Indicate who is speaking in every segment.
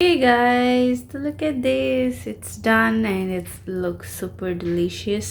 Speaker 1: Hey guys, so look at this, it's done and it looks super delicious.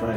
Speaker 2: try.